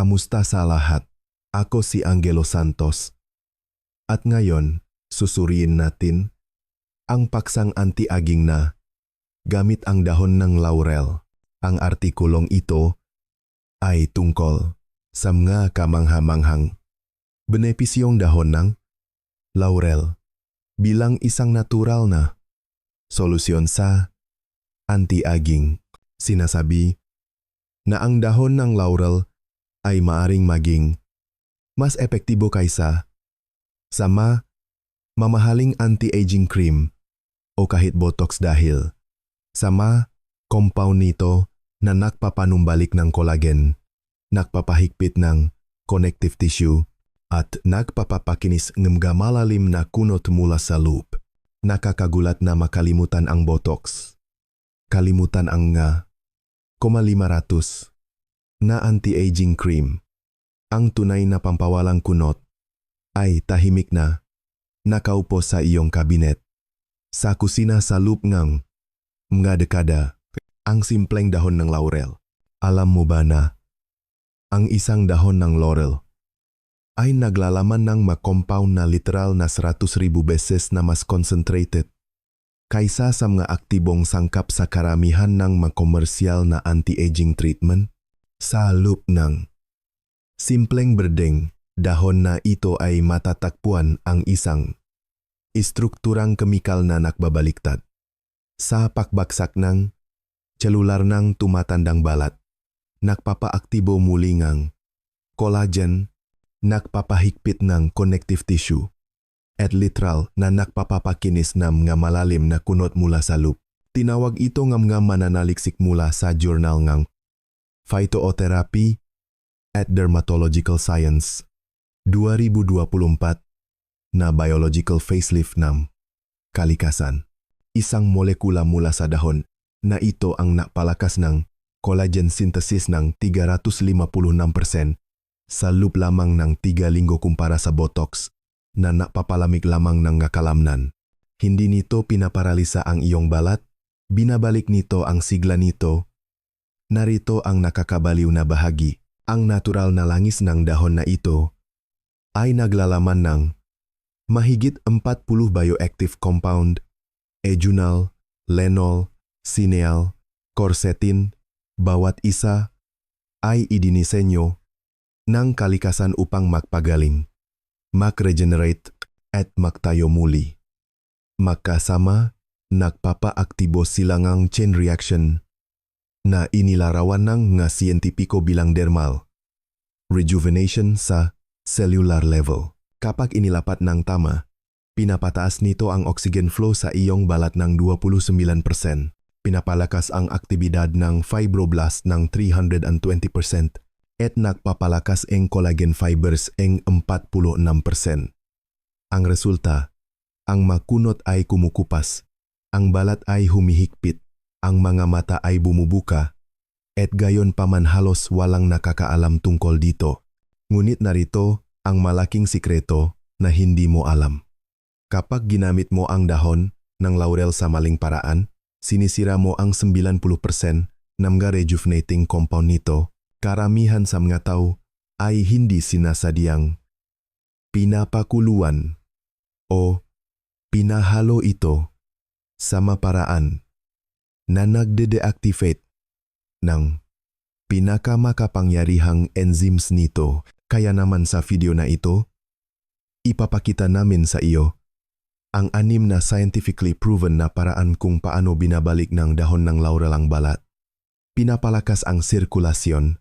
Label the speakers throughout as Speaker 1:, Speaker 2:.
Speaker 1: Kamusta sa lahat? Ako si Angelo Santos. At ngayon, susuriin natin ang paksang anti-aging na gamit ang dahon ng laurel. Ang artikulong ito ay tungkol sa mga kamangha-manghang benepisyong dahon ng laurel bilang isang natural na solusyon sa anti-aging. Sinasabi na ang dahon ng laurel ay maaring maging mas epektibo kaysa sa mamahaling anti-aging cream o kahit botox dahil sa compound nito na nagpapanumbalik ng collagen, nagpapahigpit ng connective tissue at nagpapapakinis ng malalim na kunot mula sa loob. Nakakagulat na makalimutan ang botox. Kalimutan ang 500 na anti-aging cream. Ang tunay na pampawalang kunot ay tahimik na nakaupo sa iyong kabinet sa kusina sa loob ng mga dekada. Ang simpleng dahon ng laurel. Alam mo ba na ang isang dahon ng laurel ay naglalaman ng compound na literal na 100,000 beses na mas concentrated kaysa sa mga aktibong sangkap sa karamihan ng komersyal na anti-aging treatment? Sa loob ng simpleng berdeng dahon na ito ay matatagpuan ang isang istrukturang kemikal na nakbabaliktad sa pakbaksak ng selular ng tumatandang balat. Nagpapaaktibo muli ng collagen, nagpapahigpit ng connective tissue, at literal na nagpapapakinis ng mga malalim na kunot mula sa loob. Tinawag ito ng mga mananaliksik mula sa journal ng Phytotherapy at Dermatological Science 2024 na biological facelift ng kalikasan. Isang molekula mula sa dahon na ito ang napalakas ng collagen synthesis ng 356% sa loob lamang ng 3 linggo kumpara sa botox na napapalamig lamang ng kalamnan. Hindi nito pinaparalisa ang iyong balat, binabalik nito ang sigla nito. Narito ang nakakabaliw na bahagi. Ang natural na langis ng dahon na ito ay naglalaman ng mahigit 40 bioactive compound, eugenol, lenol, cineal, quercetin. Bawat isa ay idinisenyo ng kalikasan upang magpagaling, mag-regenerate at magtayo muli. Magkasama, nagpapaaktibo silang ang chain reaction na inilarawan ng mga siyentipiko bilang dermal rejuvenation sa cellular level. Kapag inilapat ng tama, pinapataas nito ang oxygen flow sa iyong balat ng 29%. Pinapalakas ang aktibidad ng fibroblast ng 320% at nagpapalakas ang collagen fibers ng 46%. Ang resulta, ang makunot ay kumukupas, ang balat ay humihigpit, ang mga mata ay bumubuka, at gayon pa man halos walang nakakaalam tungkol dito. Ngunit narito ang malaking sikreto na hindi mo alam. Kapag ginamit mo ang dahon ng laurel sa maling paraan, sinisira mo ang 90% ng mga rejuvenating compound nito. Karamihan sa mga tao ay hindi sinasadyang pinapakuluan o pinahalo ito sa maparaan na nagde-deactivate ng pinakamakapangyarihang enzymes nito. Kaya naman sa video na ito, ipapakita namin sa iyo ang 6 na scientifically proven na paraan kung paano binabalik ng dahon ng laurel ang balat, pinapalakas ang sirkulasyon,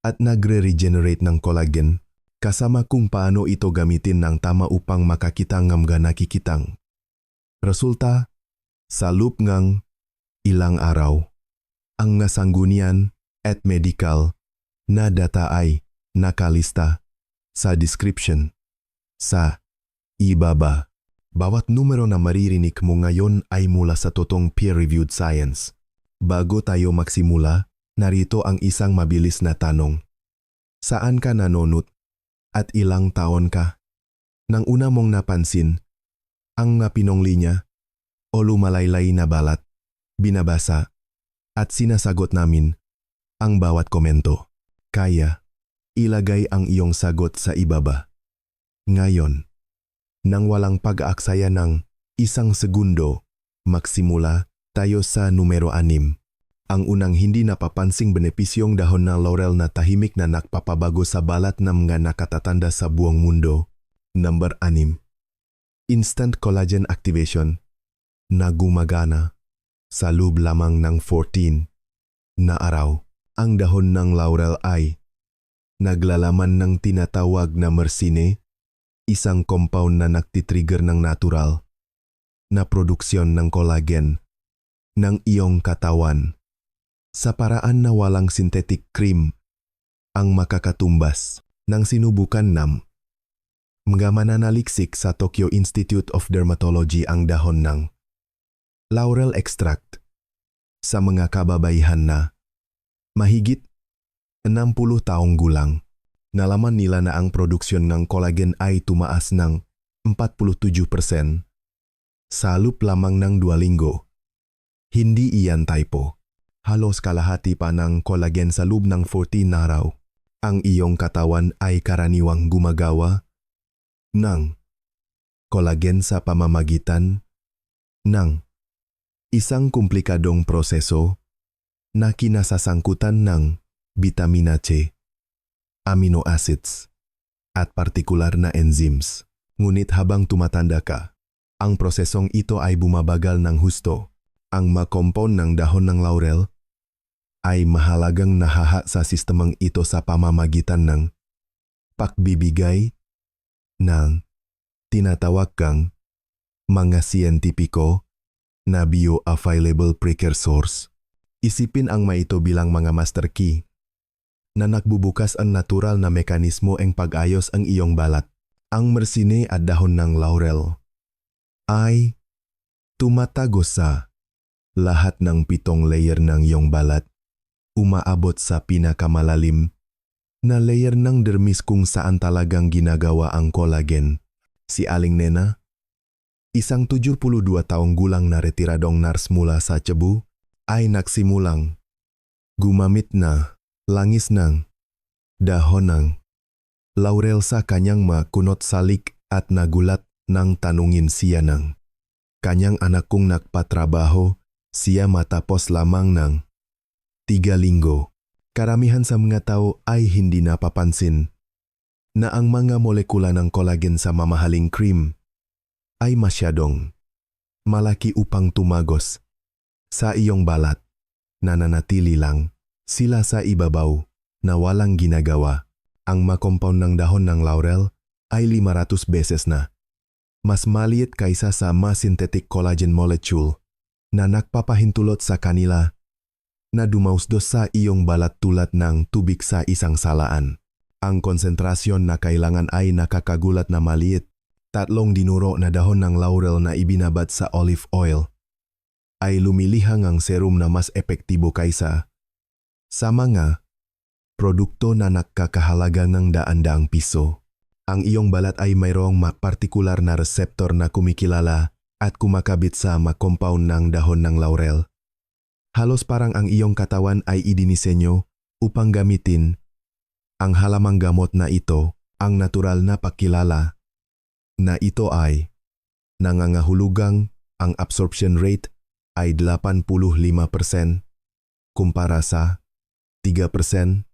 Speaker 1: at nagre-regenerate ng collagen, kasama kung paano ito gamitin ng tama upang makakita ng mga nakikitang resulta sa loob ng ilang araw. Ang nasanggunian at medical na data ay nakalista sa description sa ibaba. Bawat numero na maririnig mo ngayon ay mula sa totoong peer-reviewed science. Bago tayo magsimula, narito ang isang mabilis na tanong. Saan ka nanonood at ilang taon ka? Nang una mong napansin ang pinong linya o lumalaylay na balat, binabasa at sinasagot namin ang bawat komento. Kaya, ilagay ang iyong sagot sa ibaba. Ngayon, nang walang pag-aaksaya ng 1 segundo, magsimula tayo sa numero 6. Ang unang hindi napapansing benepisyong dahon ng laurel na tahimik na nagpapabago sa balat ng mga nakatatanda sa buong mundo. Number 6. Instant collagen activation na gumagana sa loob lamang ng 14 na araw. Ang dahon ng laurel ay naglalaman ng tinatawag na myrcene, isang compound na nagtitrigger ng natural na produksyon ng collagen ng iyong katawan sa paraan na walang synthetic cream. Ang makakatumbas ng sinubukan ng mga mananaliksik sa Tokyo Institute of Dermatology ang dahon ng laurel extract sa mga kababaihan na mahigit 60 taong gulang. Nalaman nila na ang produksyon ng collagen ay tumaas ng 47% sa loob lamang ng 2 linggo. Hindi iyan typo. Halos kalahati pa ng collagen sa loob ng 14 na araw. Ang iyong katawan ay karaniwang gumagawa ng collagen sa pamamagitan ng isang komplikadong proseso na kinasasangkutan ng bitamina C, amino acids, at partikular na enzymes. Ngunit habang tumatanda ka, ang prosesong ito ay bumabagal ng husto. Ang makompon ng dahon ng laurel ay mahalagang nahaha sa sistemang ito sa pamamagitan ng pagbibigay ng tinatawag kang mga siyentipiko na bioavailable precursors. Isipin ang maito bilang mga master key na nagbubukas ang natural na mekanismo ang pag-ayos ang iyong balat. Ang myrcene at dahon ng laurel ay tumatago sa lahat ng 7 layer ng iyong balat, umaabot sa pinakamalalim na layer ng dermis kung saan talagang ginagawa ang collagen. Si Aling Nena, isang 72 taong gulang na retiradong nurse mula sa Cebu, ay nagsimulang gumamit na langis ng dahon ng laurel sa kanyang makunot salik at nagulat nang tanungin siya ng kanyang anak kung nagpatrabaho siya matapos lamang ng 3 linggo. Karamihan sa mga tao ay hindi napapansin na ang mga molekula ng collagen sa mamahaling cream ay masyadong malaki upang tumagos sa iyong balat. Nananatili lang sila sa ibabaw na walang ginagawa. Ang makompound ng dahon ng laurel ay 500 beses na mas maliit kaysa sa mas synthetic collagen molecule na nagpapahintulot sa kanila na dumausdos sa iyong balat tulad ng tubig sa isang salaan. Ang konsentrasyon na kailangan ay nakakagulat na maliit. 3 dinuro na dahon ng laurel na ibinabad sa olive oil ay lumilihang ang serum na mas epektibo kaysa sa mga produkto na nakakahalaga ng daan-daang piso. Ang iyong balat ay mayroong partikular na reseptor na kumikilala at kumakabit sa compound ng dahon ng laurel. Halos parang ang iyong katawan ay idinisenyo upang gamitin ang halamang gamot na ito. Ang natural na pakilala na ito ay nangangahulugang ang absorption rate ay 85% kumpara sa 3%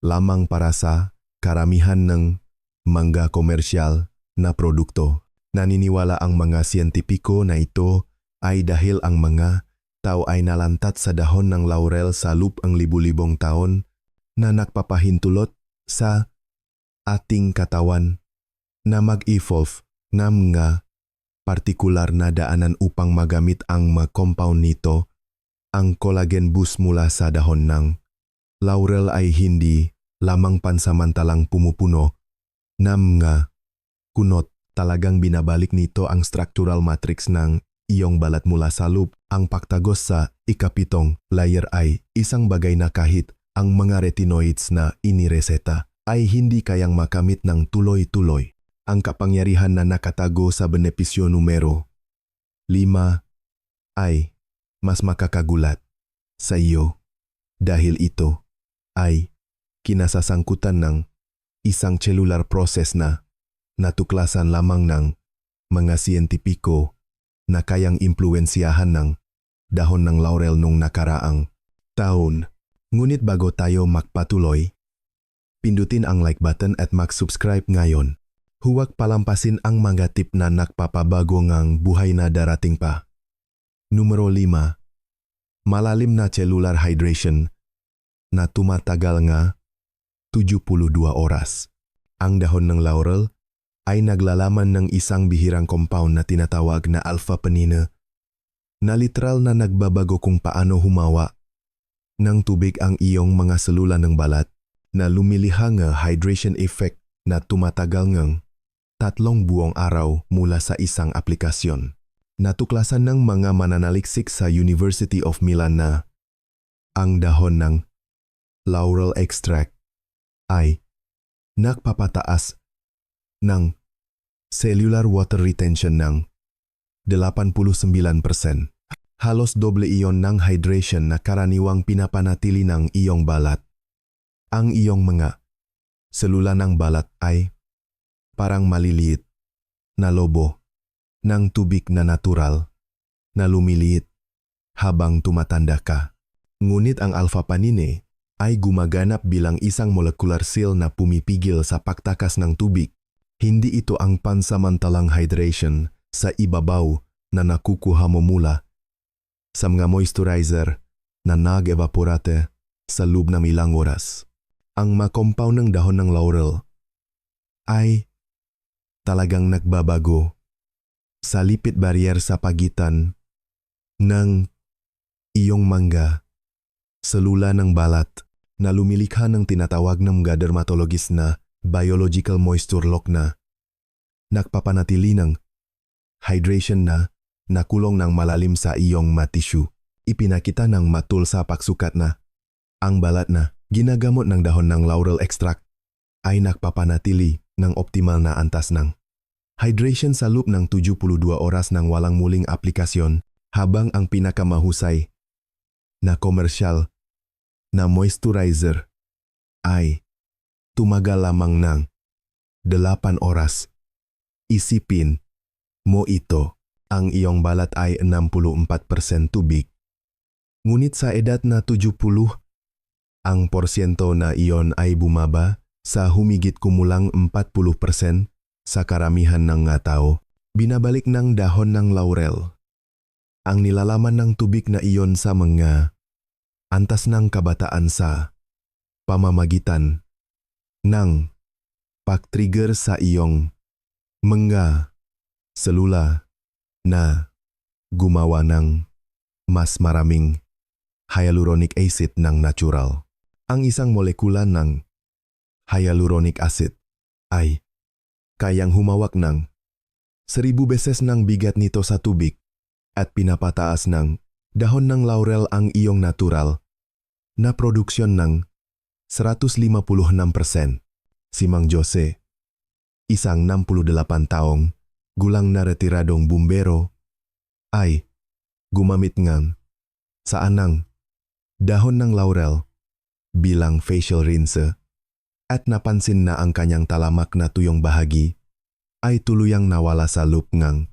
Speaker 1: lamang para sa karamihan ng mga komersyal na produkto. Naniniwala ang mga siyentipiko na ito ay dahil ang mga tao ay nalantat sa dahon ng laurel sa loob ang libu-libong taon na nagpapahintulot sa ating katawan na mag-evolve ng mga partikular na daanan upang magamit ang mga compound nito. Ang collagen boost mula sa dahon ng laurel ay hindi lamang pansamantalang pumupuno ng mga kunot. Talagang binabalik nito ang structural matrix ng iyong balat mula sa loob. Ang pagtagos sa ikapitong layer ay isang bagay na kahit ang mga retinoids na inireseta ay hindi kayang makamit ng tuloy-tuloy. Ang kapangyarihan na nakatago sa benepisyo numero 5 ay mas makakagulat sa iyo dahil ito ay kinasasangkutan ng isang cellular process na natuklasan lamang ng mga siyentipiko na kayang impluensyahan ng dahon ng laurel nung nakaraang taon. Ngunit bago tayo magpatuloy, pindutin ang like button at mag-subscribe ngayon. Huwag palampasin ang mga tip na nagpapabago ngang buhay na darating pa. Numero 5. Malalim na cellular hydration na tumatagal nga 72 oras. Ang dahon ng laurel ay naglalaman ng isang bihirang compound na tinatawag na alpha-penine na literal na nagbabago kung paano humawa ng tubig ang iyong mga selula ng balat na lumilihang hydration effect na tumatagal ngang 3 buong araw mula sa isang aplikasyon. Natuklasan ng mga mananaliksik sa University of Milan na ang dahon ng laurel extract ay nagpapataas ng cellular water retention ng 89%. Halos doble iyon ng hydration na karaniwang pinapanatili ng iyong balat. Ang iyong mga selula ng balat ay parang maliliit na lobo ng tubig na natural na lumiliit habang tumatanda ka. Ngunit ang alpha-penine ay gumaganap bilang isang molecular seal na pumipigil sa pagtakas ng tubig. Hindi ito ang pansamantalang hydration sa ibabaw na nakukuha mo mula sa mga moisturizer na nag-evaporate sa loob ng ilang oras. Ang compound ng dahon ng laurel ay talagang nagbabago sa lipid barrier sa pagitan ng iyong mga selula ng balat na lumilikha ng tinatawag ng mga dermatologist na biological moisture lock na nagpapanatili ng hydration na nakulong ng malalim sa iyong tissue. Ipinakita ng matul sa pagsukat na ang balat na ginagamot ng dahon ng laurel extract ay nagpapanatili ng optimal na antas ng hydration sa loob ng 72 oras ng walang muling aplikasyon, habang ang pinakamahusay na komersyal na moisturizer ay tumagal lamang ng 8 oras. Isipin mo ito, ang iyong balat ay 64% tubig. Ngunit sa edad na 70, ang porsyento na iyon ay bumaba sa humigit kumulang 40% sa karamihan ng mga tao. Binabalik ng dahon ng laurel ang nilalaman ng tubig na iyon sa mga antas ng kabataan sa pamamagitan ng pag-trigger sa iyong mga selula na gumawa ng mas maraming hyaluronic acid ng natural. Ang isang molekula ng hyaluronic acid ay kayang humawak ng 1,000 beses ng bigat nito sa tubig at pinapataas ng dahon ng laurel ang iyong natural na produksyon ng 156%. Si Mang Jose, isang 68 taong gulang na retiradong bumbero, ay gumamit ng sa anang dahon ng laurel bilang facial rinse at napansin na ang kanyang talamak na tuyong bahagi ay tuluyang nawala sa loob ng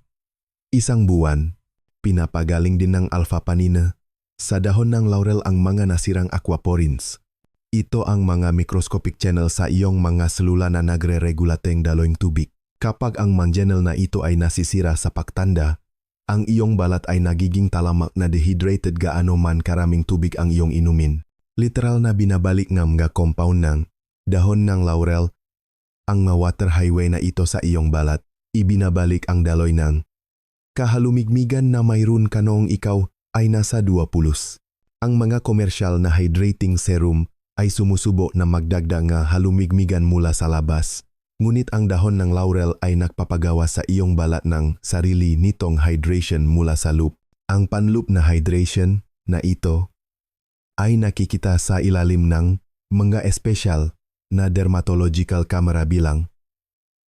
Speaker 1: 1 buwan. Pinapagaling din ng alpha-penine sa dahon ng laurel ang mga nasirang aquaporins. Ito ang mga microscopic channel sa iyong mga selula na nagre-regulateng daloing tubig. Kapag ang channel na ito ay nasisira sa pagtanda, ang iyong balat ay nagiging talamak na dehydrated gaano man karaming tubig ang iyong inumin. Literal na binabalik ng mga compound ng dahon ng laurel ang mga water highway na ito sa iyong balat. Ibinabalik ang daloy ng kahalumigmigan na mayroon ka noong ikaw ay nasa 20. Ang mga komersyal na hydrating serum ay sumusubo na magdagdag nga halumigmigan mula sa labas. Ngunit ang dahon ng laurel ay nagpapagawa sa iyong balat ng sarili nitong hydration mula sa loob. Ang panloop na hydration na ito ay nakikita sa ilalim ng mga espesyal na dermatological camera bilang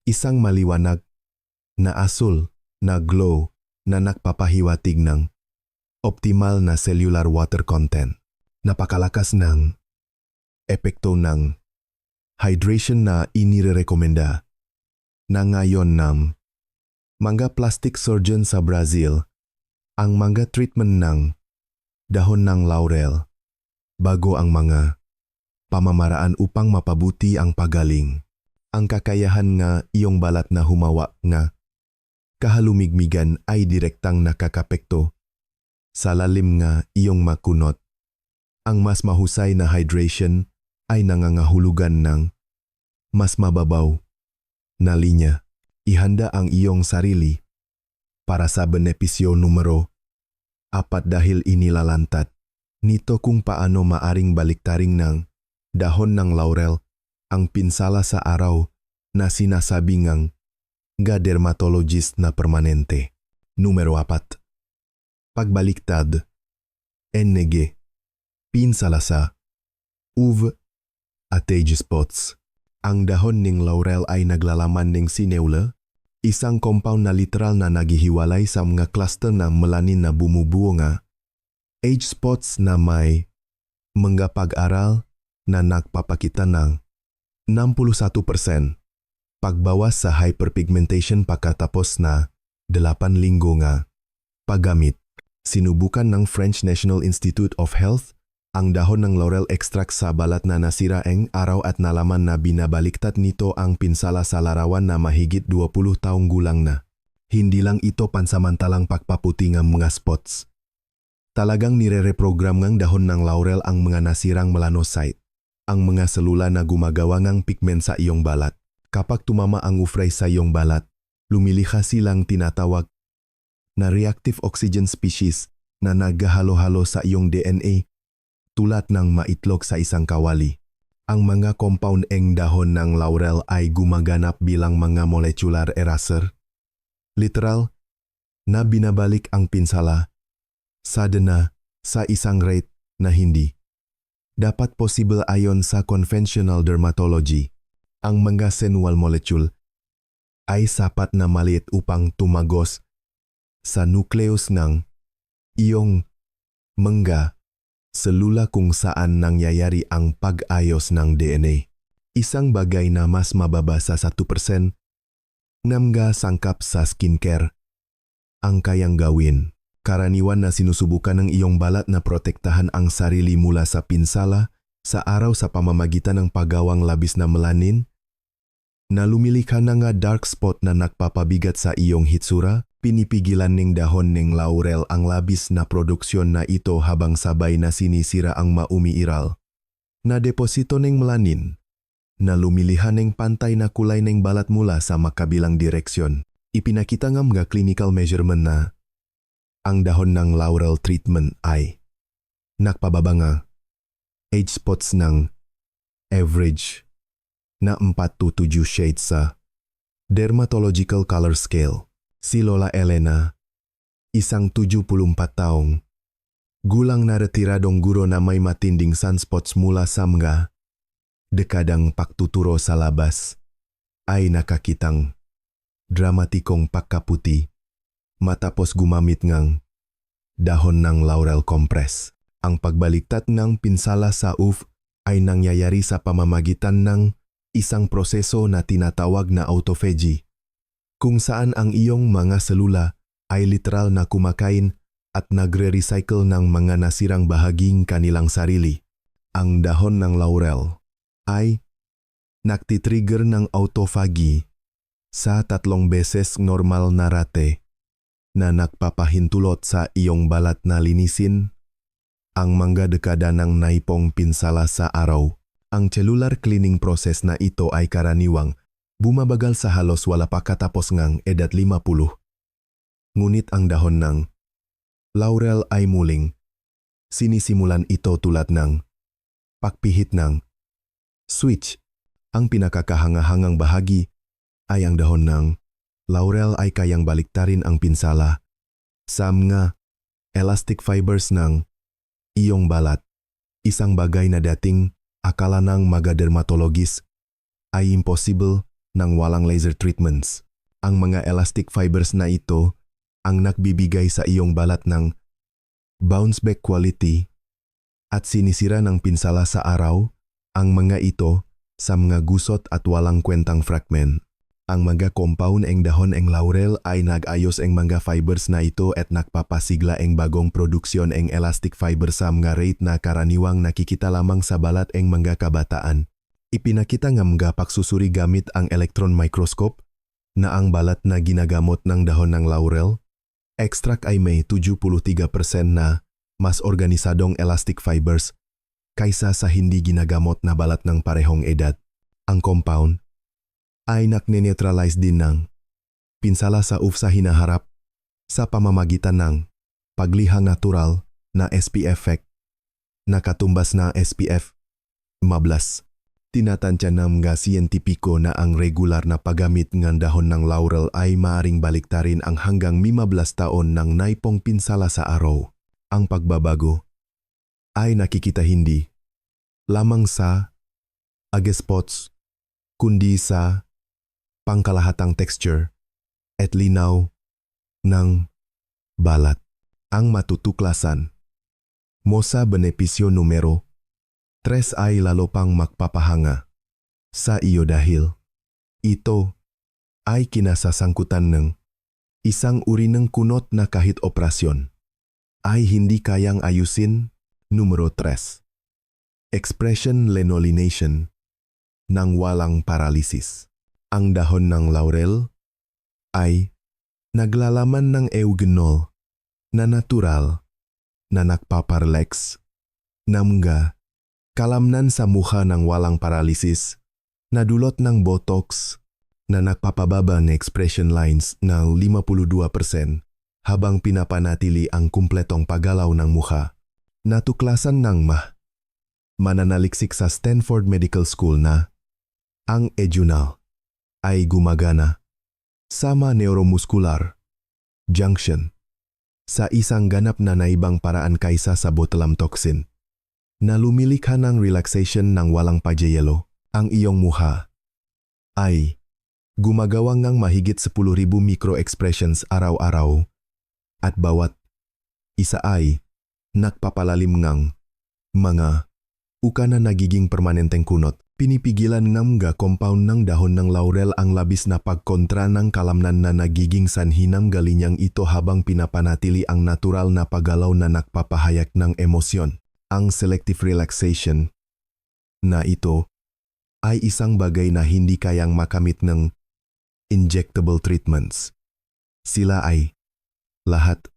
Speaker 1: isang maliwanag na asul na glow na nagpapahiwatig ng optimal na cellular water content. Napakalakas ng epekto ng hydration na inirekomenda. Na ngayon ng mga plastic surgeon sa Brazil, ang mga treatment ng dahon ng laurel bago ang mga pamamaraan upang mapabuti ang pagaling. Ang kakayahan nga iyong balat na humawa nga kahalumigmigan ay direktang nakakapekto sa lalim nga iyong makunot. Ang mas mahusay na hydration ay nangangahulugan ng mas mababaw na linya. Ihanda ang iyong sarili para sa benepisyo numero 4 dahil inilalantad nito kung paano maaring baliktaring ng dahon ng laurel ang pinsala sa araw na sinasabi ngang dermatologist na permanente. Numero 4. Pagbaliktad. NG. Pinsala sa UV at age spots. Ang dahon ng laurel ay naglalaman ng sineula, isang compound na literal na naghihiwalay sa mga cluster na melanin na bumubuo nga. Age spots na may mga pag-aral na nagpapakita ng 61% pagbawas sa hyperpigmentation pagkatapos na 8 linggo nga paggamit. Sinubukan ng French National Institute of Health ang dahon ng laurel extract sa balat na nasira ang araw at nalaman na binabaliktad nito ang pinsala sa larawan na mahigit 20 taong gulang na. Hindi lang ito pansamantalang pagpaputi ng mga spots. Talagang nire-reprogram ng dahon ng laurel ang mga nasirang melanocyte, ang mga selula na gumagawa ng pigment sa iyong balat. Kapag tumama ang ufray sa iyong balat, lumilikha silang tinatawag na reactive oxygen species na naghahalo-halo sa iyong DNA tulad ng maitlog sa isang kawali. Ang mga compound ng dahon ng laurel ay gumaganap bilang mga molecular eraser. Literal na binabalik ang pinsala sa DNA sa isang rate na hindi dapat possible ayon sa conventional dermatology. Ang mga sensual molecule ay sapat na maliit upang tumagos sa nucleus ng iyong mga selula kung saan nangyayari ang pag-ayos ng DNA. Isang bagay na mas mababa sa 1% namga sangkap sa skincare ang kayang gawin. Karaniwan na sinusubukan ng iyong balat na protektahan ang sarili mula sa pinsala sa araw sa pamamagitan ng paggawang labis na melanin na lumilikha na nga dark spot na nagpapabigat sa iyong hitsura. Pinipigilan ng dahon ng laurel ang labis na produksyon na ito habang sabay na sinisira ang maumiiral na deposito ng melanin na lumiliha ng pantay na kulay ng balat mula sa makabilang direksyon. Ipinakita ng mga clinical measurement na ang dahon ng laurel treatment ay nagpababa nga age spots ng average na 4 to 7 shades sa dermatological color scale. Si Lola Elena, isang 74 taong gulang na retiradong guro na may matinding sunspots mula sa mga dekadang pagtuturo sa labas, ay nakakitang dramatikong pagkaputi matapos gumamit ng dahon ng laurel compress. Ang pagbaliktad ng pinsala sa UV ay nangyayari sa pamamagitan ng isang proseso na tinatawag na autophagy, kung saan ang iyong mga selula ay literal na kumakain at nagre-recycle ng mga nasirang bahaging kanilang sarili. Ang dahon ng laurel ay nagtitrigger ng autophagy sa 3 beses normal na rate na nagpapahintulot sa iyong balat na linisin ang mga dekada ng naipong pinsala sa araw. Ang cellular cleaning process na ito ay karaniwang bumabagal sa halos wala pa katapos ngang edad 50. Ngunit ang dahon ng laurel ay muling sinisimulan ito tulad ng pagpihit ng switch. Ang pinakakahangahangang bahagi ay ang dahon ng laurel ay kayang baliktarin ang pinsala sa mga elastic fibers ng iyong balat. Isang bagay na dating akala ng mga dermatologist ay impossible ng walang laser treatments. Ang mga elastic fibers na ito ang nagbibigay sa iyong balat ng bounce back quality at sinisira ng pinsala sa araw. Ang mga ito sa mga gusot at walang kwentang fragment. Ang mga compound eng dahon eng laurel ay nag-ayos eng mga fibers na ito at nagpapasigla eng bagong produksyon eng elastic fiber sa mga rate na karaniwang nakikita lamang sa balat eng mga kabataan. Ipinakita nga mga pagsusuri gamit ang electron microscope na ang balat na ginagamot ng dahon ng laurel extract ay may 73% na mas organisadong elastic fibers kaysa sa hindi ginagamot na balat ng parehong edad. Ang compound ay nakne-neutralize din ng pinsala sa UV sa hinaharap sa pamamagitan ng paglihang natural na SPF effect na katumbas na SPF mablas. Tinatansya ng mga siyentipiko na ang regular na paggamit ng dahon ng laurel ay maaring baliktarin ang hanggang 15 taon ng naipong pinsala sa araw. Ang pagbabago ay nakikita hindi lamang sa age spots kundi sa pangkalahatang texture at linaw ng balat. Ang matutuklasan mo sa benepisyo numero 3 ay lalo pang magpapahanga sa iyo dahil ito ay kinasasangkutan ng isang uri ng kunot na kahit operasyon ay hindi kayang ayusin. Numero 3. Expression lenolination ng walang paralisis. Ang dahon ng laurel ay naglalaman ng eugenol na natural na nagpaparlex na mga kalamnan sa mukha ng walang paralisis na dulot ng botox na nagpapababa ng expression lines ng 52% habang pinapanatili ang kumpletong paggalaw ng mukha. Natuklasan ng mananaliksik sa Stanford Medical School na ang eugenol ay gumagana sama neuromuscular junction sa isang ganap na naibang paraan kaysa sa botulinum toxin na lumilikha ng relaxation ng walang pagyayelo. Ang iyong mukha ay gumagawa ng mahigit 10,000 micro-expressions araw-araw at bawat isa ay nagpapalalim ng mga uka na nagiging permanenteng kunot. Pinipigilan ng mga compound ng dahon ng laurel ang labis na pagkontra ng kalamnan na nagiging sanhi ng galinyang ito habang pinapanatili ang natural na paggalaw na nagpapahayak ng emosyon. Ang selective relaxation na ito ay isang bagay na hindi kayang makamit ng injectable treatments. Sila ay lahat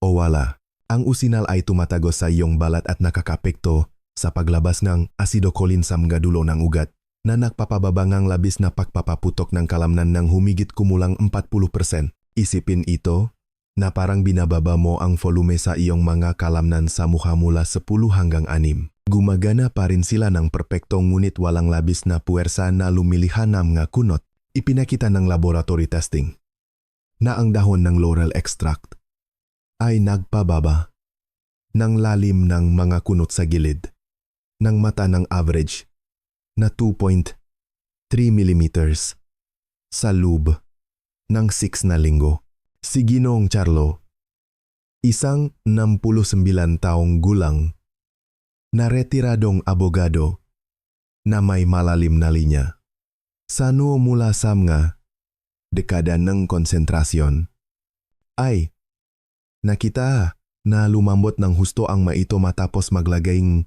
Speaker 1: o wala. Ang usinal ay tumatagos sa iyong balat at nakakapekto sa paglabas ng acidocolin sa mga dulo ng ugat na nagpapababa ng labis na pagpapaputok ng kalamnan ng humigit kumulang 40%. Isipin ito na parang binababa mo ang volume sa iyong mga kalamnan sa mukha mula 10 hanggang 6. Gumagana pa rin sila ng perpekto ngunit walang labis na puwersa na lumiliha ng mga kunot. Ipinakita ng laboratory testing na ang dahon ng laurel extract ay nagpababa ng lalim ng mga kunot sa gilid ng mata ng average na 2.3 mm sa loob ng 6 na linggo. Si Ginoong Charlo, isang 69 taong gulang na retiradong abogado na may malalim na linya sa mula sa mga dekada ng konsentrasyon, ay nakita na lumambot ng husto ang maito matapos maglagay ng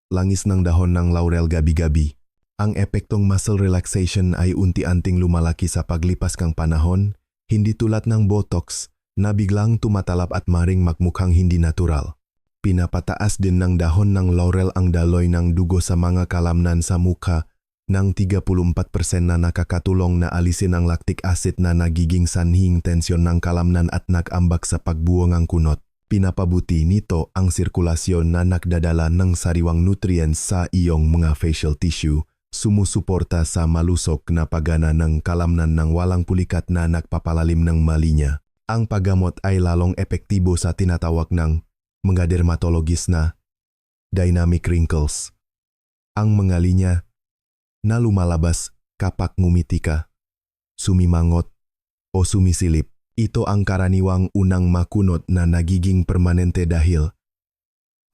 Speaker 1: langis ng dahon ng laurel gabi-gabi. Ang epektong muscle relaxation ay unti-anting lumalaki sa paglipas ng panahon, hindi tulad ng botox na biglang tumatalab at maring magmukhang hindi natural. Pinapataas din ng dahon ng laurel ang daloy ng dugo sa mga kalamnan sa mukha ng 34% na nakakatulong na alisin ang lactic acid na nagiging sanhing tensyon ng kalamnan at nag-ambak sa pagbuo ng kunot. Pinapabuti nito ang sirkulasyon na nagdadala ng sariwang nutrients sa iyong mga facial tissue, sumusuporta sa malusok na paggana ng kalamnan ng walang pulikat na nagpapalalim ng malinya. Ang paggamot ay lalong epektibo sa tinatawag ng mga dermatologist na dynamic wrinkles. Ang mga linya na lumalabas kapag ngumiti ka, sumimangot o sumisilip. Ito ang karaniwang unang makunot na nagiging permanente dahil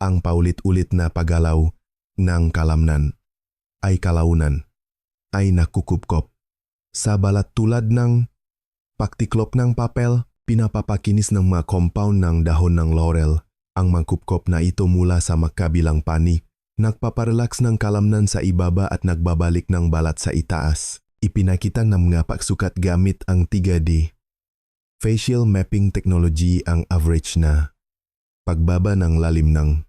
Speaker 1: ang paulit-ulit na paggalaw ng kalamnan ay kalaunan, ay nakukupkop. Sa balat tulad ng paktiklop ng papel, pinapapakinis ng mga compound ng dahon ng laurel. Ang mangkupkop na ito mula sa magkabilang panig, nagpaparelax ng kalamnan sa ibaba at nagbabalik ng balat sa itaas. Ipinakita ng mga pagsukat gamit ang 3D. Facial mapping technology ang average na pagbaba ng lalim ng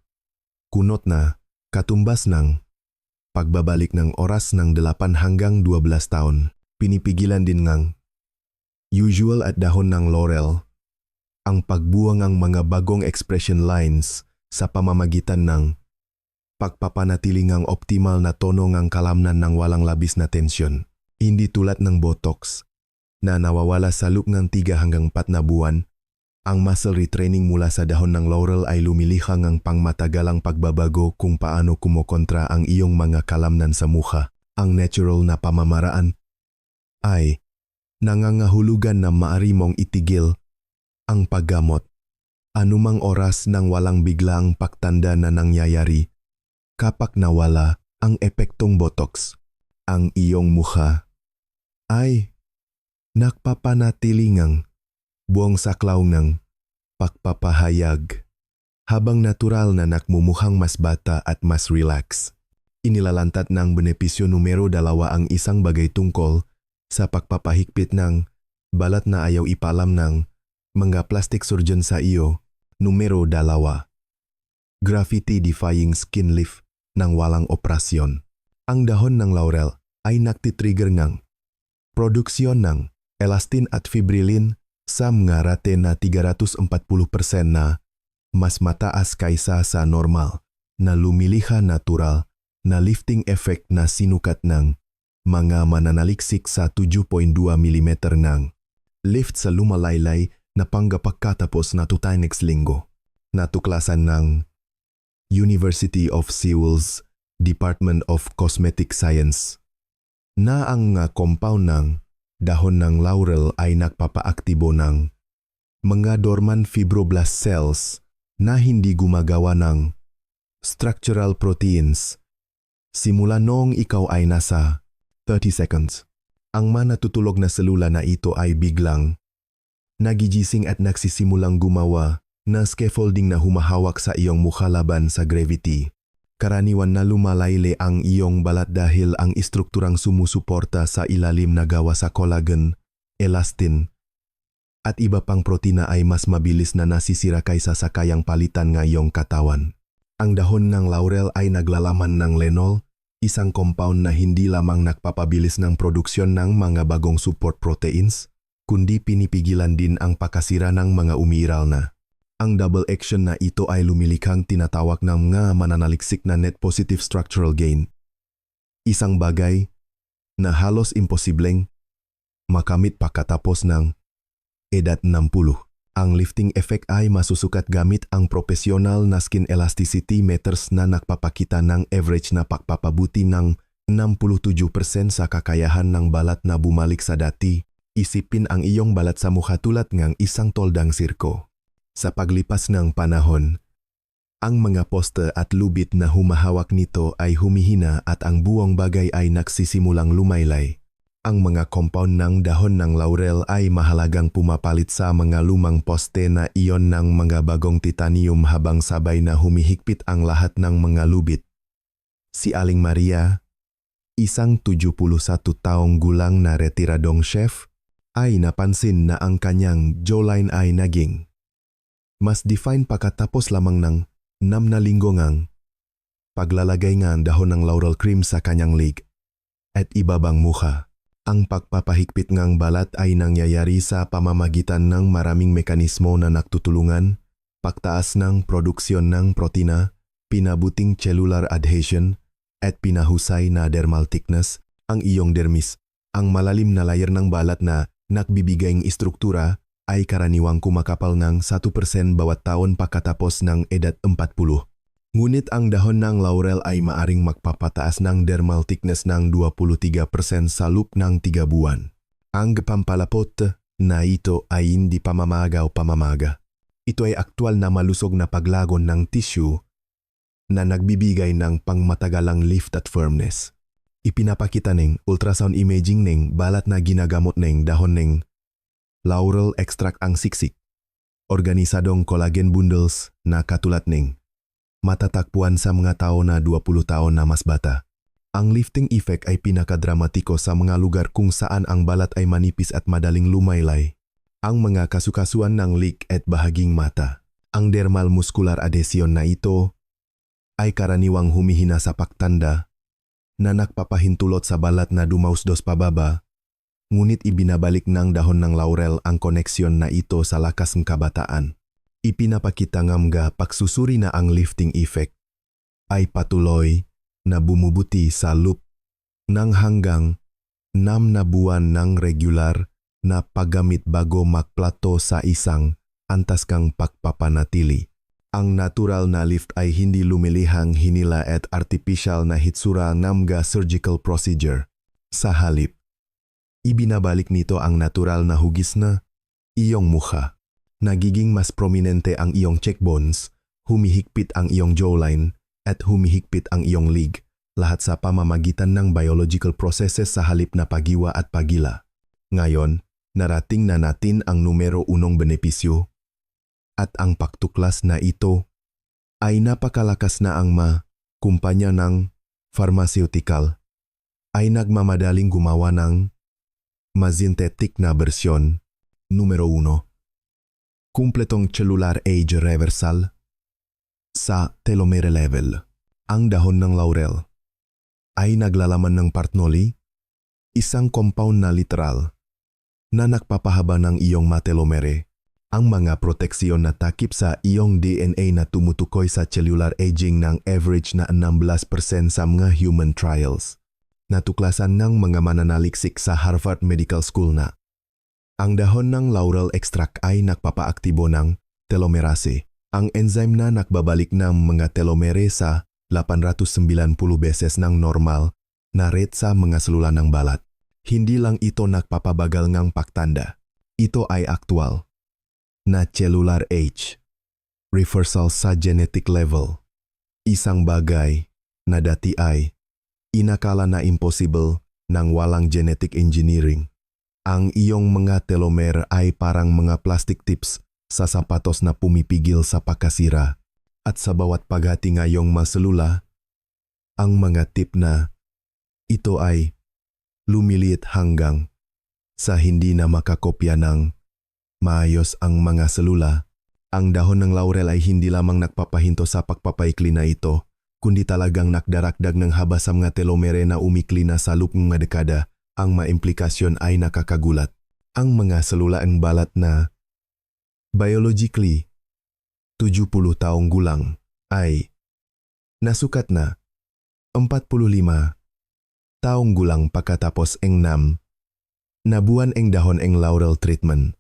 Speaker 1: kunot na katumbas ng pagbabalik ng oras ng 8 hanggang 12 taon. Pinipigilan din ng usual at dahon ng laurel ang pagbuwang ng mga bagong expression lines sa pamamagitan ng pagpapanatiling ang optimal na tono ng kalamnan ng walang labis na tensyon. Hindi tulad ng Botox na nawawala sa loob ng 3 hanggang 4 na buwan, ang muscle retraining mula sa dahon ng laurel ay lumiliha ng pangmatagalang pagbabago kung paano kumokontra ang iyong mga kalamnan sa mukha. Ang natural na pamamaraan ay nangangahulugan na maaari mong itigil ang paggamot anumang oras nang walang biglaang pagtanda na nangyayari. Kapag nawala ang epektong Botox, ang iyong mukha ay nagpapanatiling buong saklaw ng pagpapahayag habang natural na nakmumukhang mas bata at mas relax. Inilalantad ng benepisyo numero 2 ang isang bagay tungkol sa pagpapahigpit ng balat na ayaw ipalam ng mga plastic surgeon sa iyo. Numero 2. Graffiti-defying skin lift ng walang operasyon. Ang dahon ng laurel ay nagtitrigger ng produksyon ng elastin at fibrillin sa mga rate na 340% na mas mataas kaysa sa normal na lumiliha natural na lifting effect na sinukat ng mga mananaliksik sa 7.2 mm ng lift sa lumalaylay na panggapagkatapos na tutay next linggo. Natuklasan ng University of Seoul's Department of Cosmetic Science na ang compound ng dahon ng laurel ay nagpapaaktibo ng mga dormant fibroblast cells na hindi gumagawa ng structural proteins simula noong ikaw ay nasa 30 seconds. Ang manatutulog na selula na ito ay biglang nagigising at nagsisimulang gumawa na scaffolding na humahawak sa iyong mukha laban sa gravity. Karaniwan na lumalayle ang iyong balat dahil ang istrukturang sumusuporta sa ilalim na gawa sa collagen, elastin, at iba pang protina ay mas mabilis na nasisira kaysa sa kayang palitan ng iyong katawan. Ang dahon ng laurel ay naglalaman ng lenol, isang compound na hindi lamang nagpapabilis ng produksyon ng mga bagong support proteins, kundi pinipigilan din ang pagkasira ng mga umiiral na. Ang double action na ito ay lumilikhang tinatawag ng mga mananaliksik na net positive structural gain. Isang bagay na halos imposibleng makamit pagkatapos ng edad 60. Ang lifting effect ay masusukat gamit ang profesional na skin elasticity meters na nagpapakita ng average na pagpapabuti ng 67% sa kakayahan ng balat na bumalik sa dati. Isipin ang iyong balat sa mukha tulad ng isang toldang sirko. Sa paglipas ng panahon, ang mga poste at lubid na humahawak nito ay humihina at ang buong bagay ay nagsisimulang lumaylay. Ang mga compound ng dahon ng laurel ay mahalagang pumapalit sa mga lumang poste na iyon ng mga bagong titanium habang sabay na humihigpit ang lahat ng mga lubid. Si Aling Maria, isang 71 taong gulang na retiradong chef, ay napansin na ang kanyang jawline ay naging mas define pagkatapos lamang ng 6 na linggo ngang paglalagay ng dahon ng laurel cream sa kanyang lig at ibabang mukha. Ang pagpapahigpit ng balat ay nangyayari sa pamamagitan ng maraming mekanismo na nagtutulungan, pagtaas ng produksyon ng protina, pinabuting cellular adhesion, at pinahusay na dermal thickness, ang iyong dermis. Ang malalim na layer ng balat na nagbibigayng istruktura ay karaniwang kumakapal ng 1% bawat taon pagkatapos ng edad 40. Ngunit ang dahon ng laurel ay maaring magpapataas ng dermal thickness ng 23% sa loob ng 3 buwan. Ang pampalapot na ito ay hindi pamamaga. Ito ay aktwal na malusog na paglagon ng tissue na nagbibigay ng pangmatagalang lift at firmness. Ipinapakita ning ultrasound imaging ning balat na ginagamot ning dahon ning laurel extract ang siksik. Organisadong collagen bundles na katulad ning matatakpuan sa mga tao na 20 taon na mas bata. Ang lifting effect ay pinakadramatiko sa mga lugar kung saan ang balat ay manipis at madaling lumaylay. Ang mga kasukasuan ng leak at bahaging mata. Ang dermal muscular adhesion na ito ay karaniwang humihina sa pagtanda na nagpapahintulot sa balat na dumausdos pababa, ngunit ibinabalik ng dahon ng laurel ang koneksyon na ito sa lakas ng kabataan. Ipinapakita nga pagsusuri na ang lifting effect ay patuloy na bumubuti sa loop ng hanggang 6 na buwan ng regular na paggamit bago magplato sa isang antas kang pagpapanatili. Ang natural na lift ay hindi lumilihang hinila at artificial na hitsura ng surgical procedure. Sa halip, ibinabalik nito ang natural na hugis na iyong mukha. Nagiging mas prominente ang iyong cheekbones, humihigpit ang iyong jawline, at humihigpit ang iyong lig, lahat sa pamamagitan ng biological processes sa halip na pagiwa at pagila. Ngayon, narating na natin ang numero 1 benepisyo, at ang pagtuklas na ito ay napakalakas na ang kumpanya ng pharmaceutical ay nagmamadaling gumawa ng synthetic na bersyon. Numero 1. Kumpletong cellular age reversal sa telomere level. Ang dahon ng laurel ay naglalaman ng partnoli, isang compound na literal na nagpapahaba ng iyong telomere. Ang mga proteksyon na takip sa iyong DNA na tumutukoy sa cellular aging ng average na 16% sa mga human trials. Natuklasan ng mga mananaliksik sa Harvard Medical School na ang dahon ng laurel extract ay nagpapaaktibo ng telomerase, ang enzyme na nagbabalik ng mga telomere sa 890 beses ng normal na rate sa mga selula ng balat. Hindi lang ito nagpapabagal ng pagtanda. Ito ay aktwal na cellular age reversal sa genetic level. Isang bagay na dati ay inakala na impossible ng walang genetic engineering. Ang iyong mga telomere ay parang mga plastic tips sa sapatos na pumipigil sa pagkasira. At sa bawat paghati ngayong maselula, ang mga tip na ito ay lumiliit hanggang sa hindi na makakopya ng maayos ang mga selula. Ang dahon ng laurel ay hindi lamang nagpapahinto sa pagpapaikli na ito, kundi talagang nagdarakdag ng haba sa mga telomere na umikli na sa loob ng mga dekada. Ang maimplikasyon ay nakakagulat. Ang mga selula ang balat na biologically 70 taong gulang ay nasukat na 45 taong gulang pagkatapos ang 6 na buwan ang dahon ang laurel treatment.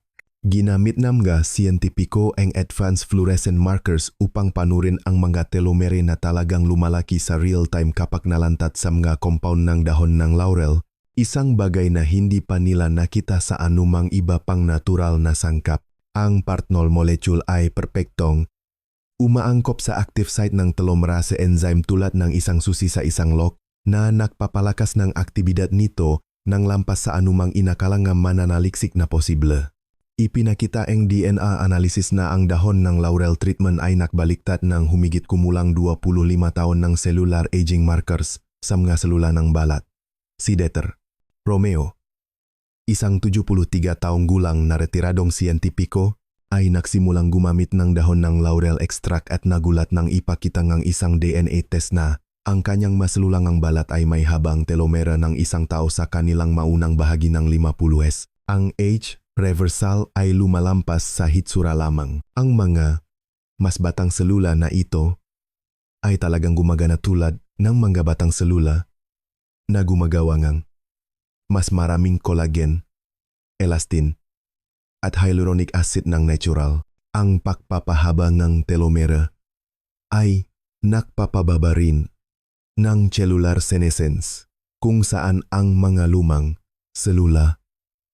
Speaker 1: Ginamit ng mga siyentipiko ang advanced fluorescent markers upang panurin ang mga telomere na talagang lumalaki sa real-time kapag nalantat sa mga compound ng dahon ng laurel, isang bagay na hindi pa nila nakita sa anumang iba pang natural na sangkap. Ang partnol molecule ay perpektong umaangkop sa active site ng telomerase enzyme tulad ng isang susi sa isang lock na nagpapalakas ng aktibidad nito nang lampas sa anumang inakalang mananaliksik na posible. Ipinakita ang DNA analysis na ang dahon ng laurel treatment ay nakbaliktad ng humigit kumulang 25 taon ng cellular aging markers sa mga selula ng balat. Si Dr. Romeo, isang 73 taong gulang na retiradong siyentipiko, ay nagsimulang gumamit ng dahon ng laurel extract at nagulat nang ipakita ng isang DNA test na ang kanyang maselulang ang balat ay may habang telomere ng isang tao sa kanilang maunang bahagi ng 50s. Ang age reversal ay lumalampas sa hitsura lamang. Ang mga mas batang selula na ito ay talagang gumagana tulad ng mga batang selula na gumagawa ng mas maraming collagen, elastin, at hyaluronic acid ng natural. Ang pagpapahaba ng telomere ay nakpapababa rin ng cellular senescence kung saan ang mga lumang selula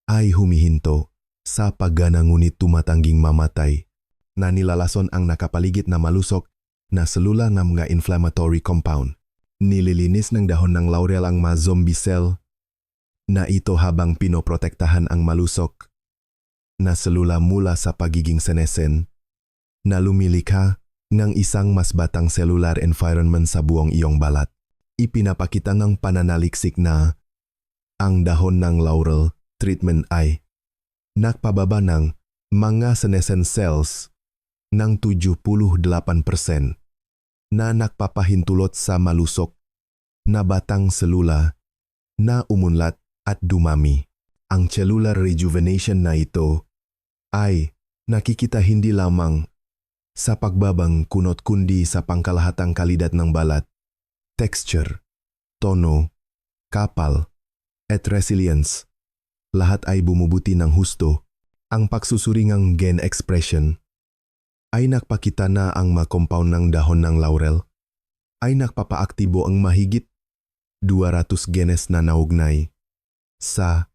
Speaker 1: ay humihinto sa paggana ngunit tumatangging mamatay na nilalason ang nakapaligid na malusok na selula ng mga inflammatory compound. Nililinis ng dahon ng laurel ang mga zombie cell na ito habang pinoprotektahan ang malusok na selula mula sa pagiging senescent na lumilikha ng isang mas batang cellular environment sa buong iyong balat. Ipinapakita ng pananaliksik na ang dahon ng laurel treatment ay nagpababa ng mga senescent cells ng 78% na nagpapahintulot sa malusok na batang selula na umunlad at dumami. Ang cellular rejuvenation na ito ay nakikita hindi lamang sa pagbabang kunot kundi sa pangkalahatang kalidad ng balat, texture, tono, kapal, at resilience. Lahat ay bumubuti ng husto. Ang pagsusuri ng gene expression ay nakpakita na ang mga compound ng dahon ng laurel ay nagpapaaktibo ang mahigit 200 genes na naugnay sa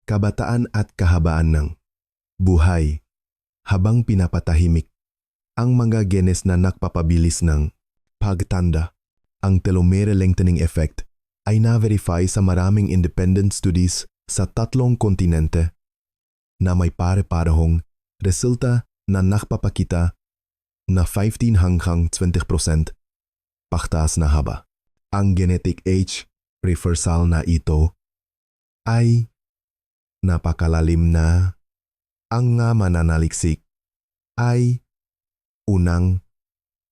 Speaker 1: kabataan at kahabaan ng buhay habang pinapatahimik ang mga genes na nagpapabilis ng pagtanda. Ang telomere lengthening effect ay na-verify sa maraming independent studies sa 3 kontinente na may pare-parehong resulta na nakpapakita na 15 hanggang 20% paktas na haba. Ang genetic age reversal na ito ay napakalalim na. Ang nga mananaliksik ay unang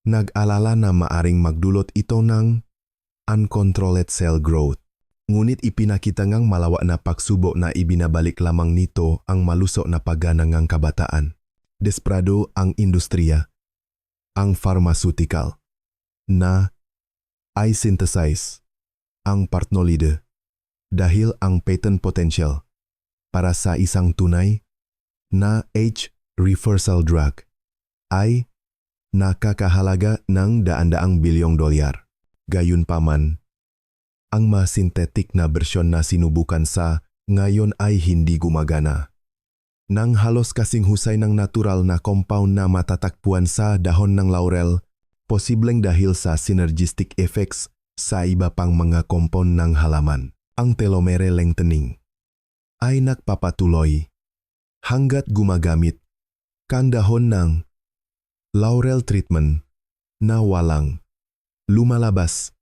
Speaker 1: nag-alala na maaring magdulot ito ng uncontrolled cell growth. Ngunit ipinakita ngang malawa na pagsubo na ibinabalik lamang nito ang malusok na paggana ng kabataan. Desperado ang industriya, ang pharmaceutical, na ay synthesize ang partnolide dahil ang patent potential para sa isang tunay na age reversal drug ay nakakahalaga ng daan-daang bilyong dolyar. Gayunpaman, ang mas synthetic na bersyon na sinubukan sa ngayon ay hindi gumagana. Nang halos kasing husay ng natural na compound na matatagpuan sa dahon ng laurel, posibleng dahil sa synergistic effects sa iba pang mga compound ng halaman. Ang telomere lengthening ay nagpapatuloy hanggat gumagamit kang dahon ng laurel treatment na walang lumalabas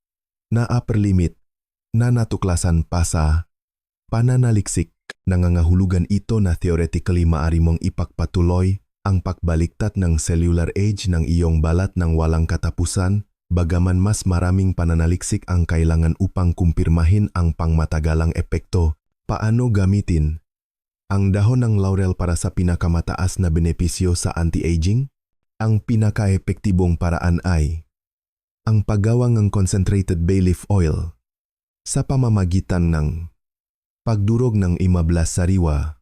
Speaker 1: na upper limit na natuklasan pa sa pananaliksik. Nangangahulugan ito na theoretically maari mong ipagpatuloy ang pagbaliktad ng cellular age ng iyong balat ng walang katapusan, bagaman mas maraming pananaliksik ang kailangan upang kumpirmahin ang pangmatagalang epekto. Paano gamitin ang dahon ng laurel para sa pinakamataas na benepisyo sa anti-aging? Ang pinakaepektibong paraan ay ang paggawa ng concentrated bay leaf oil sa pamamagitan ng pagdurog ng 15 sariwa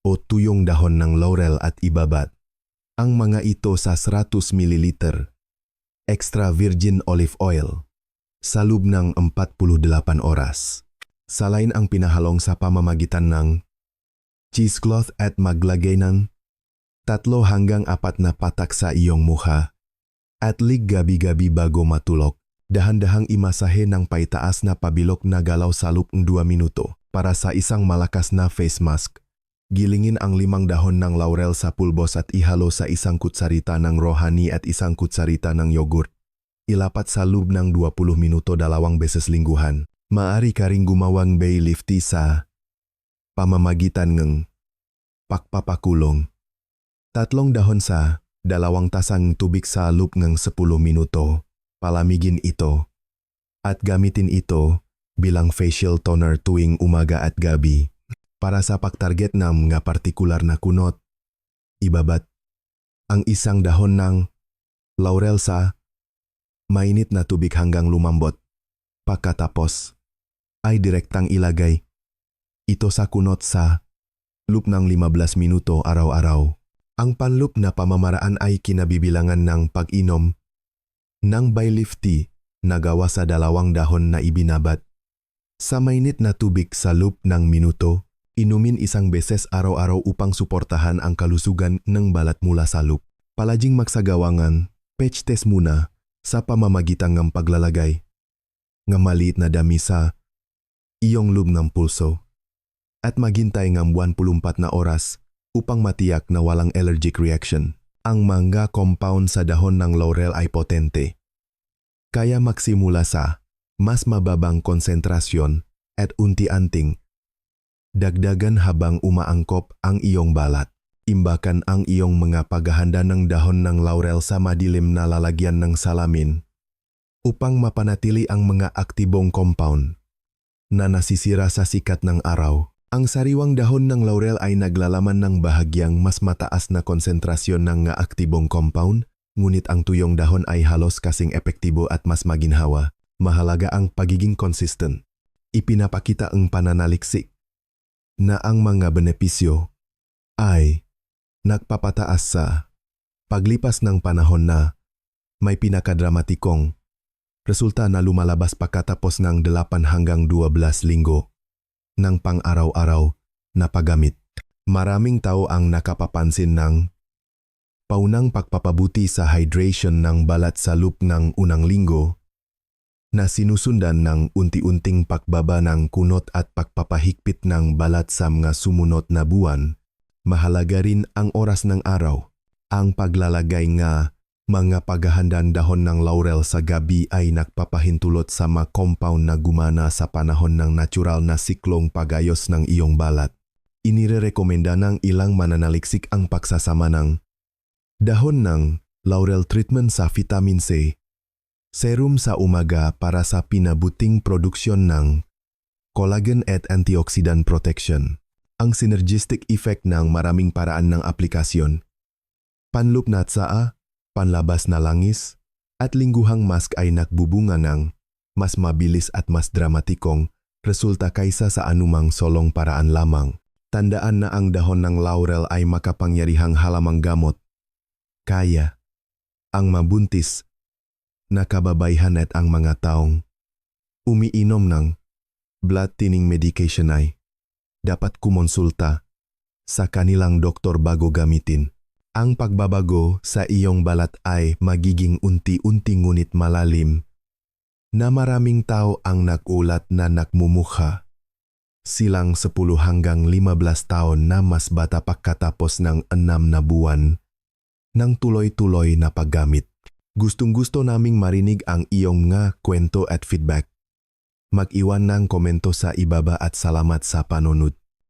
Speaker 1: o tuyong dahon ng laurel at ibabat ang mga ito sa 100 ml extra virgin olive oil sa loob ng 48 oras. Salain ang pinahalong sa pamamagitan ng cheesecloth at maglagay ng 3 hanggang 4 na patak sa iyong mukha at lig gabi-gabi bago matulog. Dahan-dahang imasahe ng paitaas na pabilok na galaw sa loob ng 2 minuto. Para sa isang malakas na face mask, gilingin ang 5 dahon ng laurel sa pulbos at ihalo sa 1 kutsarita ng rohani at 1 kutsarita ng yogurt. Ilapat sa loob ng 20 minuto 2 beses lingguhan. Maaari ka ring gumawang bay leaf tea sa pamamagitan ng pagpapakulong. 3 dahon sa 2 tasang tubig sa loob ng 10 minuto. Palamigin ito at gamitin ito bilang facial toner tuwing umaga at gabi. Para sa pagtarget ng mga partikular na kunot, ibabat ang 1 dahon ng laurel sa mainit na tubig hanggang lumambot. Pagkatapos ay direktang ilagay ito sa kunot sa loop ng 15 minuto araw-araw. Ang panloop na pamamaraan ay kinabibilangan ng pag-inom ng bay leaf tea na gawa sa 2 dahon na ibinabat sa mainit na tubig sa loob ng minuto. Inumin 1 beses araw-araw upang suportahan ang kalusugan ng balat mula sa loob. Palaging magsagawangan, patch test muna sa pamamagitan ng paglalagay nga maliit na dami sa iyong loob ng pulso at maghintay ng 24 na oras upang matiyak na walang allergic reaction. Ang mga compound sa dahon ng laurel ay potente, kaya magsimula sa mas mababang konsentrasyon at unti-anting dagdagan habang umaangkop ang iyong balat. Imbakan ang iyong mga paghahanda ng dahon ng laurel sa madilim na lalagyan ng salamin upang mapanatili ang mga aktibong compound na nasisira sa sikat ng araw. Ang sariwang dahon ng laurel ay naglalaman ng bahagyang mas mataas na konsentrasyon ng mga aktibong compound, ngunit ang tuyong dahon ay halos kasing epektibo at mas maginhawa. Mahalaga ang pagiging consistent. Ipinapakita ang pananaliksik na ang mga benepisyo ay nagpapataas sa paglipas ng panahon na may pinakadramatikong resulta na lumalabas pagkatapos ng 8 hanggang 12 linggo ng pang-araw-araw na paggamit. Maraming tao ang nakapapansin ng paunang pagpapabuti sa hydration ng balat sa loob ng unang linggo na sinusundan ng unti-unting pagbaba ng kunot at pagpapahigpit ng balat sa mga sumunod na buwan. Mahalaga rin ang oras ng araw. Ang paglalagay nga mga paghahandang dahon ng laurel sa gabi ay nagpapahintulot sa mga compound na gumana sa panahon ng natural na siklong pagayos ng iyong balat. Inirekomenda ng ilang mananaliksik ang pagsasama ng dahon ng laurel treatment sa vitamin C, serum sa umaga para sa pinabuting produksyon ng collagen at antioxidant protection. Ang synergistic effect ng maraming paraan ng aplikasyon, panloop na tsaa, panlabas na langis, at lingguhang mask ay nagbubunga ng mas mabilis at mas dramatikong resulta kaysa sa anumang solong paraan lamang. Tandaan na ang dahon ng laurel ay makapangyarihang halamang gamot. Kaya ang mabuntis na kababayhan at ang mga taong umiinom ng blood thinning medication ay dapat kumonsulta sa kanilang doktor bago gamitin. Ang pagbabago sa iyong balat ay magiging unti-unti ngunit malalim na maraming tao ang nagulat na nagmumukha silang 10 hanggang 15 taon na mas bata pagkatapos ng 6 na buwan ng tuloy-tuloy na paggamit. Gustong-gusto naming marinig ang iyong nga kwento at feedback. Mag-iwan ng komento sa ibaba at salamat sa panonood.